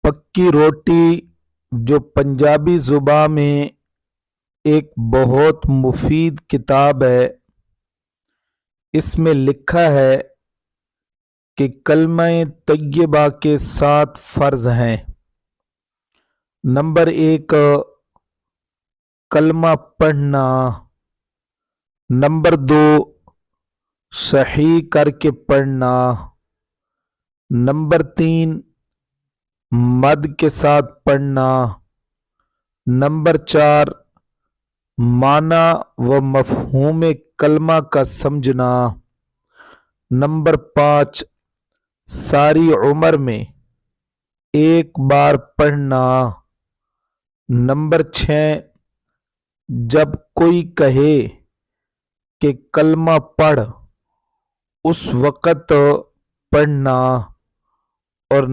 پکی روٹی جو پنجابی زبان میں ایک بہت مفید کتاب ہے، اس میں لکھا ہے کہ کلمہ طیبہ کے 7 فرض ہیں۔ نمبر 1، کلمہ پڑھنا۔ نمبر 2، صحیح کر کے پڑھنا۔ نمبر 3، مد کے ساتھ پڑھنا۔ نمبر 4، معنی و مفہوم کلمہ کا سمجھنا۔ نمبر 5، ساری عمر میں ایک بار پڑھنا۔ نمبر 6، جب کوئی کہے کہ کلمہ پڑھ اس وقت پڑھنا۔ اور